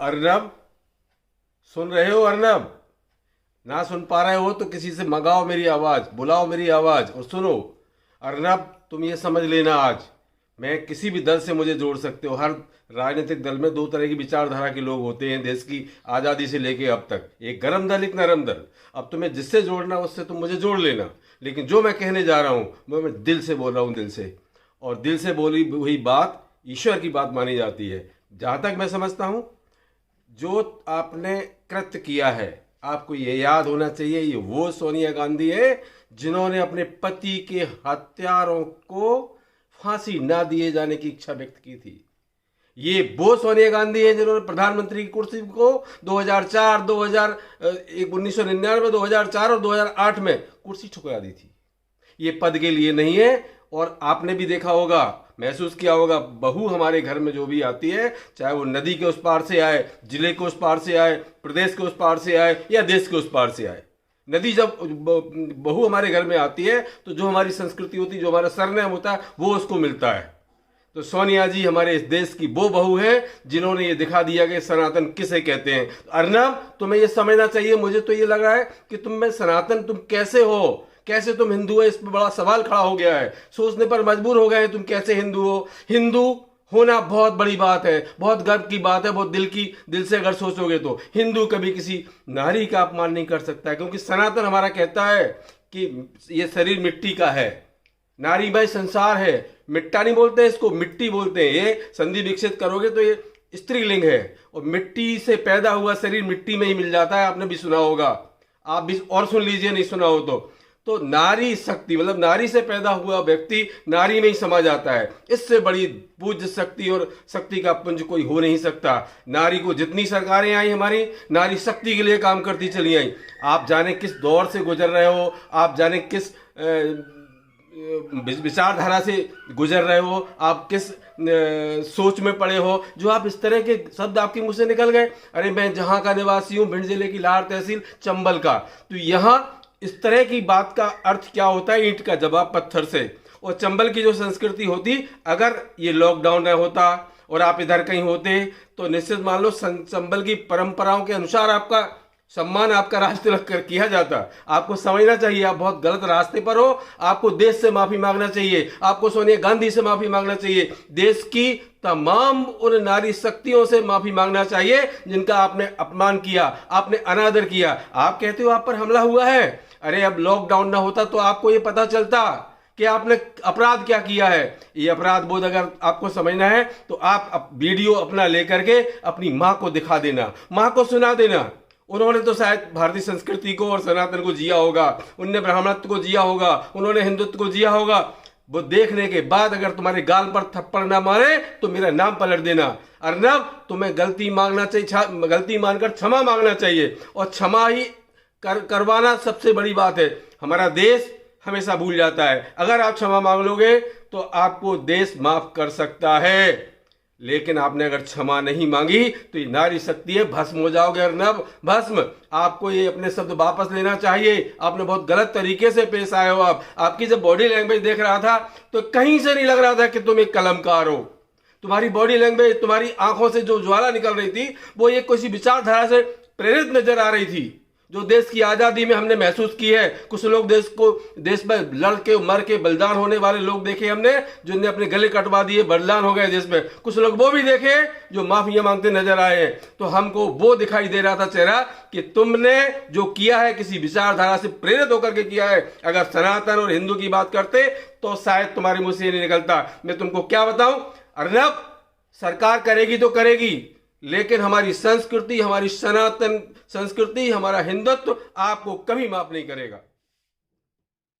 अर्नब, सुन रहे हो अर्नब? ना सुन पा रहे हो तो किसी से मंगाओ मेरी आवाज़, बुलाओ मेरी आवाज़ और सुनो। अर्नब, तुम ये समझ लेना, आज मैं किसी भी दल से मुझे जोड़ सकते हो। हर राजनीतिक दल में दो तरह की विचारधारा के लोग होते हैं देश की आज़ादी से लेके अब तक, एक गर्म दल, एक नरम दल। अब तुम्हें जिससे जोड़ना उससे तुम मुझे जोड़ लेना, लेकिन जो मैं कहने जा रहा हूँ वो मैं दिल से बोल रहा हूँ, दिल से। और दिल से बोली हुई बात ईश्वर की बात मानी जाती है। जहाँ तक मैं समझता हूँ, जो आपने कृत्य किया है, आपको ये याद होना चाहिए, ये वो सोनिया गांधी है जिन्होंने अपने पति के हत्यारों को फांसी ना दिए जाने की इच्छा व्यक्त की थी। ये वो सोनिया गांधी है जिन्होंने प्रधानमंत्री की कुर्सी को 2004, 1999, 2004 और 2008 में कुर्सी ठुकरा दी थी। ये पद के लिए नहीं है। और आपने भी देखा होगा, महसूस किया होगा, बहू हमारे घर में जो भी आती है, चाहे वो नदी के उस पार से आए, जिले के उस पार से आए, प्रदेश के उस पार से आए या देश के उस पार से आए, नदी जब बहू हमारे घर में आती है तो जो हमारी संस्कृति होती है, जो हमारा सरनेम होता है, वो उसको मिलता है। तो सोनिया जी हमारे इस देश की वो बहू है जिन्होंने ये दिखा दिया कि सनातन किसे कहते हैं। अर्नब, तुम्हें ये समझना चाहिए। मुझे तो ये लग रहा है कि तुम में सनातन तुम कैसे हो, कैसे तुम हिंदू है, इस पर बड़ा सवाल खड़ा हो गया है। सोचने पर मजबूर हो गए हैं तुम कैसे हिंदू हो। हिंदू होना बहुत बड़ी बात है, बहुत गर्व की बात है, बहुत दिल से अगर सोचोगे तो। हिंदू कभी किसी नारी का अपमान नहीं कर सकता है, क्योंकि सनातन हमारा कहता है कि ये शरीर मिट्टी का है, नारीमय संसार है। मिट्टा नहीं बोलते हैं इसको, मिट्टी बोलते हैं। ये संधि विकसित करोगे तो ये स्त्रीलिंग है, और मिट्टी से पैदा हुआ शरीर मिट्टी में ही मिल जाता है। आपने भी सुना होगा, आप भी और सुन लीजिए नहीं सुना हो तो नारी शक्ति, मतलब नारी से पैदा हुआ व्यक्ति नारी में ही समा जाता है। इससे बड़ी पूज्य शक्ति और शक्ति का पुंज कोई हो नहीं सकता। नारी को जितनी सरकारें आई, हमारी नारी शक्ति के लिए काम करती चली आई। आप जाने किस दौर से गुजर रहे हो, आप जाने किस विचारधारा से गुजर रहे हो, आप किस सोच में पड़े हो, जो आप इस तरह के शब्द आपके मुंह से निकल गए। अरे मैं जहां का निवासी हूं, भिंड जिले की लार तहसील चंबल का, तो यहां इस तरह की बात का अर्थ क्या होता है, ईंट का जवाब पत्थर से। और चंबल की जो संस्कृति होती, अगर ये लॉकडाउन न होता और आप इधर कहीं होते तो निश्चित मान लो चंबल की परंपराओं के अनुसार आपका सम्मान, आपका राज तिलक कर किया जाता। आपको समझना चाहिए आप बहुत गलत रास्ते पर हो। आपको देश से माफी मांगना चाहिए, आपको सोनिया गांधी से माफी मांगना चाहिए, देश की तमाम उन नारी शक्तियों से माफी मांगना चाहिए जिनका आपने अपमान किया, आपने अनादर किया। आप कहते हो आप पर हमला हुआ है, अरे अब लॉकडाउन ना होता तो आपको ये पता चलता कि आपने अपराध क्या किया है। ये अपराध बोध अगर आपको समझना है तो आप वीडियो अपना लेकर के अपनी माँ को दिखा देना, माँ को सुना देना। उन्होंने तो शायद भारतीय संस्कृति को और सनातन को जिया होगा, उनने ब्राह्मणत्व को जिया होगा, उन्होंने हिंदुत्व को जिया होगा। वो देखने के बाद अगर तुम्हारे गाल पर थप्पड़ ना मारे तो मेरा नाम पलट देना। अर्नब, तुम्हें गलती मांगना चाहिए, गलती मानकर क्षमा मांगना चाहिए, और क्षमा ही करवाना सबसे बड़ी बात है। हमारा देश हमेशा भूल जाता है। अगर आप क्षमा मांग लोगे तो आपको देश माफ कर सकता है, लेकिन आपने अगर क्षमा नहीं मांगी तो ये नारी शक्ति है, भस्म हो जाओगे अर्नब, भस्म। आपको ये अपने शब्द वापस लेना चाहिए। आपने बहुत गलत तरीके से पेश आए हो। आपकी जब बॉडी लैंग्वेज देख रहा था तो कहीं से नहीं लग रहा था कि तुम एक कलमकार हो। तुम्हारी बॉडी लैंग्वेज, तुम्हारी आंखों से जो ज्वाला निकल रही थी वो ये किसी विचारधारा से प्रेरित नजर आ रही थी, जो देश की आजादी में हमने महसूस की है। कुछ लोग देश में लड़ के मर के बलिदान होने वाले लोग देखे हमने, जिनने अपने गले कटवा दिए, बलिदान हो गए देश में। कुछ लोग वो भी देखे जो माफिया मांगते नजर आए हैं। तो हमको वो दिखाई दे रहा था चेहरा कि तुमने जो किया है किसी विचारधारा से प्रेरित होकर के किया है। अगर सनातन और हिंदू की बात करते तो शायद तुम्हारे मुंह से नहीं निकलता। मैं तुमको क्या बताऊं अर्नब, सरकार करेगी तो करेगी, लेकिन हमारी संस्कृति, हमारी सनातन संस्कृति, हमारा हिंदुत्व आपको कभी माफ नहीं करेगा।